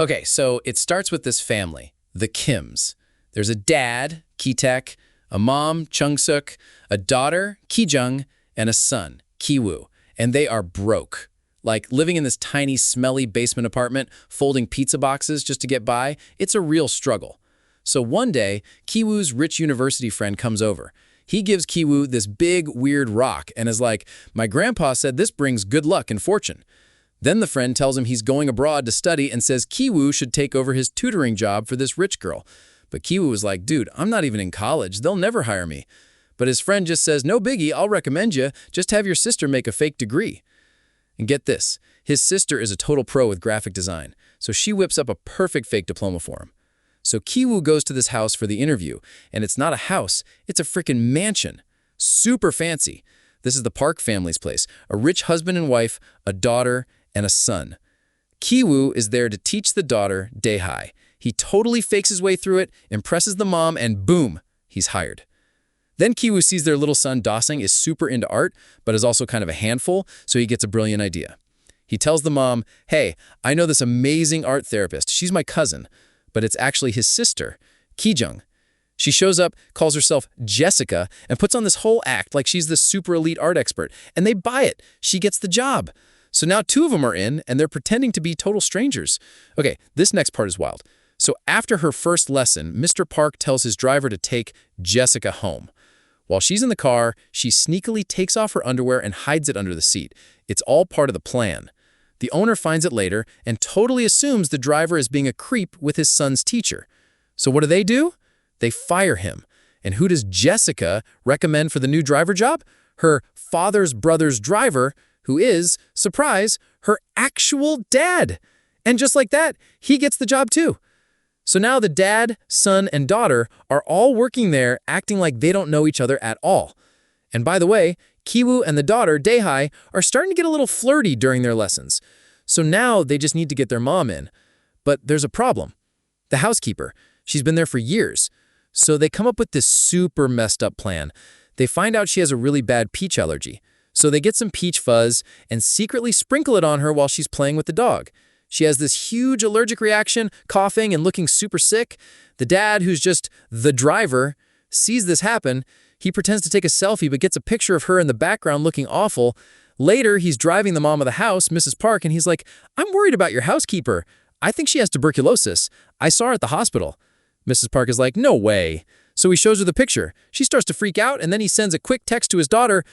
Okay, so it starts with this family, the Kims. There's a dad, Ki-taek, a mom, Chung-suk, a daughter, Ki-jung, and a son, Ki-woo. And they are broke. Like living in this tiny, smelly basement apartment, folding pizza boxes just to get by, it's a real struggle. So one day, Ki-woo's rich university friend comes over. He gives Ki-woo this big, weird rock and is like, "My grandpa said this brings good luck and fortune." Then the friend tells him he's going abroad to study and says Ki-woo should take over his tutoring job for this rich girl. But Ki-woo was like, "Dude, I'm not even in college. They'll never hire me." But his friend just says, "No biggie, I'll recommend you. Just have your sister make a fake degree." And get this, his sister is a total pro with graphic design, so she whips up a perfect fake diploma for him. So Ki-woo goes to this house for the interview, and it's not a house, it's a freaking mansion. Super fancy. This is the Park family's place, a rich husband and wife, a daughter, and a son. Ki-woo is there to teach the daughter Dae-hai. He totally fakes his way through it, impresses the mom, and boom, he's hired. Then Ki-woo sees their little son Dosung is super into art, but is also kind of a handful, so he gets a brilliant idea. He tells the mom, "Hey, I know this amazing art therapist. She's my cousin," but it's actually his sister, Ki-jung. She shows up, calls herself Jessica, and puts on this whole act like she's this super elite art expert, and they buy it. She gets the job. So now two of them are in, and they're pretending to be total strangers. Okay, this next part is wild. So after her first lesson, Mr. Park tells his driver to take Jessica home. While she's in the car, she sneakily takes off her underwear and hides it under the seat. It's all part of the plan. The owner finds it later and totally assumes the driver is being a creep with his son's teacher. So what do? They fire him. And who does Jessica recommend for the new driver job? Her father's brother's driver, who is, surprise, her actual dad. And just like that, he gets the job too. So now the dad, son, and daughter are all working there acting like they don't know each other at all. And by the way, Ki-woo and the daughter, Dae-hai, are starting to get a little flirty during their lessons. So now they just need to get their mom in. But there's a problem. The housekeeper, she's been there for years. So they come up with this super messed up plan. They find out she has a really bad peach allergy. So they get some peach fuzz and secretly sprinkle it on her while she's playing with the dog. She has this huge allergic reaction, coughing and looking super sick. The dad, who's just the driver, sees this happen. He pretends to take a selfie but gets a picture of her in the background looking awful. Later, he's driving the mom of the house, Mrs. Park, and he's like, "I'm worried about your housekeeper. I think she has tuberculosis. I saw her at the hospital." Mrs. Park is like, "No way." So he shows her the picture. She starts to freak out, and then he sends a quick text to his daughter,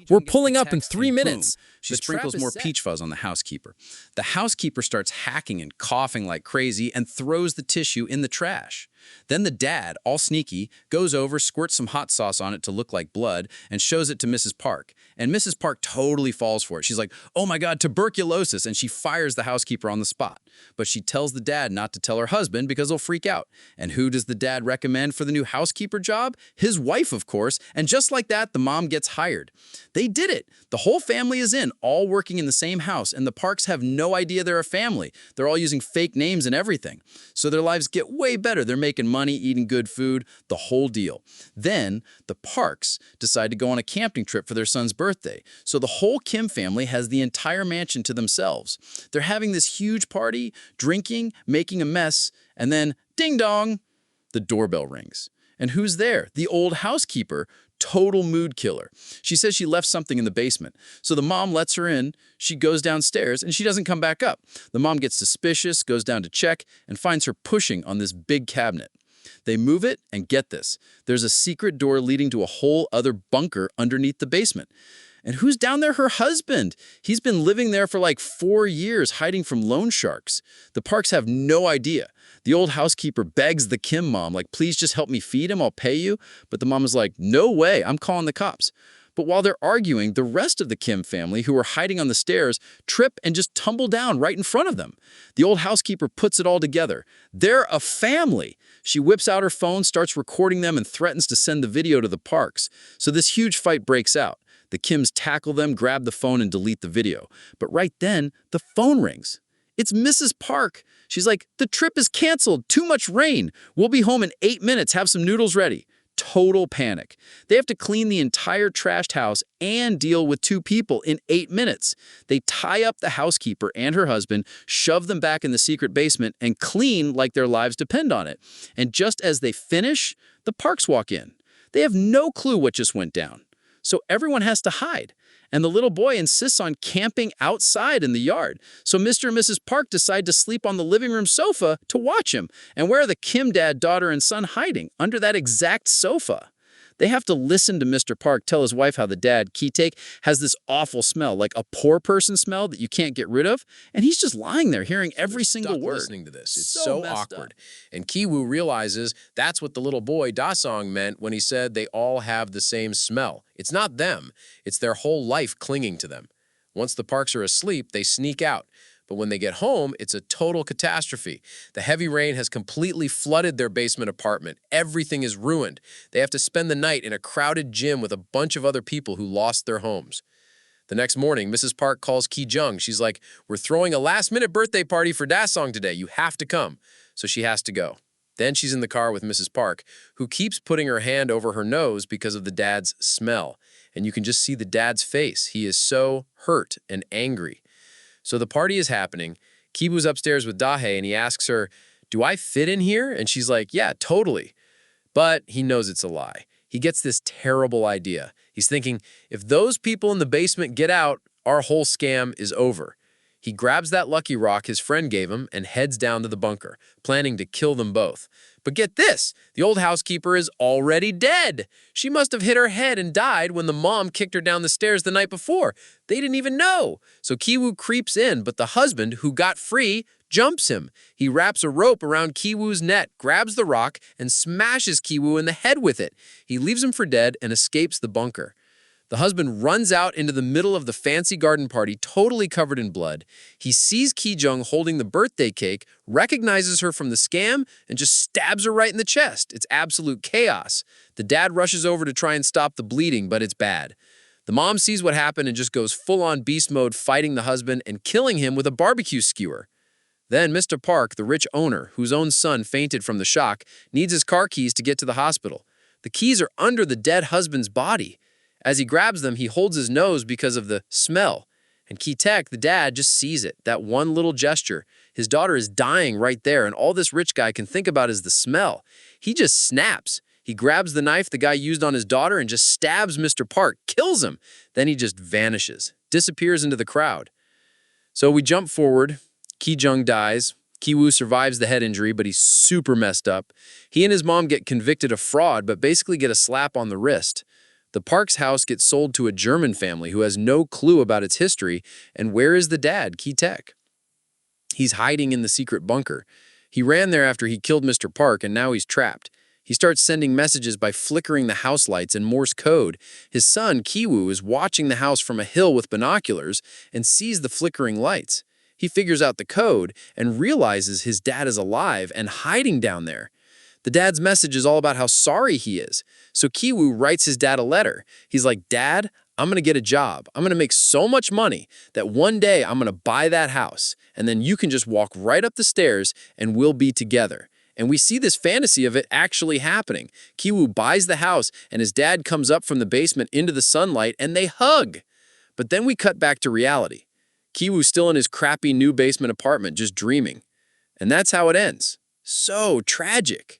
"We're pulling up in 3 minutes." She sprinkles more peach fuzz on the housekeeper. The housekeeper starts hacking and coughing like crazy and throws the tissue in the trash. Then the dad, all sneaky, goes over, squirts some hot sauce on it to look like blood, and shows it to Mrs. Park. And Mrs. Park totally falls for it. She's like, "Oh my God, tuberculosis," and she fires the housekeeper on the spot. But she tells the dad not to tell her husband because he'll freak out. And who does the dad recommend for the new housekeeper job? His wife, of course. And just like that, the mom gets hired. They did it. The whole family is in, all working in the same house, and the Parks have no idea they're a family. They're all using fake names and everything. So their lives get way better. They're making money, eating good food, the whole deal. Then the Parks decide to go on a camping trip for their son's birthday. So the whole Kim family has the entire mansion to themselves. They're having this huge party, drinking, making a mess, and then ding dong, the doorbell rings. And who's there? The old housekeeper. Total mood killer. She says she left something in the basement. So the mom lets her in, she goes downstairs, and she doesn't come back up. The mom gets suspicious, goes down to check, and finds her pushing on this big cabinet. They move it, and get this, there's a secret door leading to a whole other bunker underneath the basement. And who's down there? Her husband. He's been living there for like 4 years, hiding from loan sharks. The Parks have no idea. The old housekeeper begs the Kim mom, like, "Please just help me feed him, I'll pay you." But the mom is like, "No way, I'm calling the cops." But while they're arguing, the rest of the Kim family, who are hiding on the stairs, trip and just tumble down right in front of them. The old housekeeper puts it all together. They're a family. She whips out her phone, starts recording them, and threatens to send the video to the Parks. So this huge fight breaks out. The Kims tackle them, grab the phone, and delete the video. But right then, the phone rings. It's Mrs. Park. She's like, "The trip is canceled. Too much rain. We'll be home in 8 minutes. Have some noodles ready." total panic. They have to clean the entire trashed house and deal with 2 people in 8 minutes. They tie up the housekeeper and her husband, shove them back in the secret basement, and clean like their lives depend on it. And just as they finish, the Parks walk in. They have no clue what just went down. So everyone has to hide. And the little boy insists on camping outside in the yard. So Mr. and Mrs. Park decide to sleep on the living room sofa to watch him. And where are the Kim dad, daughter, and son hiding? Under that exact sofa. They have to listen to Mr. Park tell his wife how the dad, Ki-taek, has this awful smell, like a poor person smell that you can't get rid of. And he's just lying there hearing every single word. Listening to this. It's so awkward. Up. And Ki-woo realizes that's what the little boy, Da-song, meant when he said they all have the same smell. It's not them. It's their whole life clinging to them. Once the Parks are asleep, they sneak out. But when they get home, it's a total catastrophe. The heavy rain has completely flooded their basement apartment. Everything is ruined. They have to spend the night in a crowded gym with a bunch of other people who lost their homes. The next morning, Mrs. Park calls Ki-jung. She's like, "We're throwing a last-minute birthday party for Da-song today. You have to come." So she has to go. Then she's in the car with Mrs. Park, who keeps putting her hand over her nose because of the dad's smell. And you can just see the dad's face. He is so hurt and angry. So the party is happening. Ki-woo's upstairs with Dahae, and he asks her, "Do I fit in here?" And she's like, "Yeah, totally." But he knows it's a lie. He gets this terrible idea. He's thinking, if those people in the basement get out, our whole scam is over. He grabs that lucky rock his friend gave him and heads down to the bunker, planning to kill them both. But get this, the old housekeeper is already dead. She must have hit her head and died when the mom kicked her down the stairs the night before. They didn't even know. So Ki-woo creeps in, but the husband, who got free, jumps him. He wraps a rope around Ki-woo's neck, grabs the rock, and smashes Ki-woo in the head with it. He leaves him for dead and escapes the bunker. The husband runs out into the middle of the fancy garden party, totally covered in blood. He sees Ki-jung holding the birthday cake, recognizes her from the scam, and just stabs her right in the chest. It's absolute chaos. The dad rushes over to try and stop the bleeding, but it's bad. The mom sees what happened and just goes full-on beast mode, fighting the husband and killing him with a barbecue skewer. Then Mr. Park, the rich owner, whose own son fainted from the shock, needs his car keys to get to the hospital. The keys are under the dead husband's body. As he grabs them, he holds his nose because of the smell. And Ki-taek, the dad, just sees it, that one little gesture. His daughter is dying right there, and all this rich guy can think about is the smell. He just snaps. He grabs the knife the guy used on his daughter and just stabs Mr. Park, kills him. Then he just vanishes, disappears into the crowd. So we jump forward. Ki-jung dies. Ki-woo survives the head injury, but he's super messed up. He and his mom get convicted of fraud, but basically get a slap on the wrist. The Parks house gets sold to a German family who has no clue about its history, and where is the dad, Ki-taek? He's hiding in the secret bunker. He ran there after he killed Mr. Park, and now he's trapped. He starts sending messages by flickering the house lights in Morse code. His son, Ki-woo, is watching the house from a hill with binoculars and sees the flickering lights. He figures out the code and realizes his dad is alive and hiding down there. The dad's message is all about how sorry he is. So Ki-woo writes his dad a letter. He's like, "Dad, I'm going to get a job. I'm going to make so much money that one day I'm going to buy that house. And then you can just walk right up the stairs and we'll be together." And we see this fantasy of it actually happening. Ki-woo buys the house and his dad comes up from the basement into the sunlight and they hug. But then we cut back to reality. Ki-woo's still in his crappy new basement apartment just dreaming. And that's how it ends. So tragic.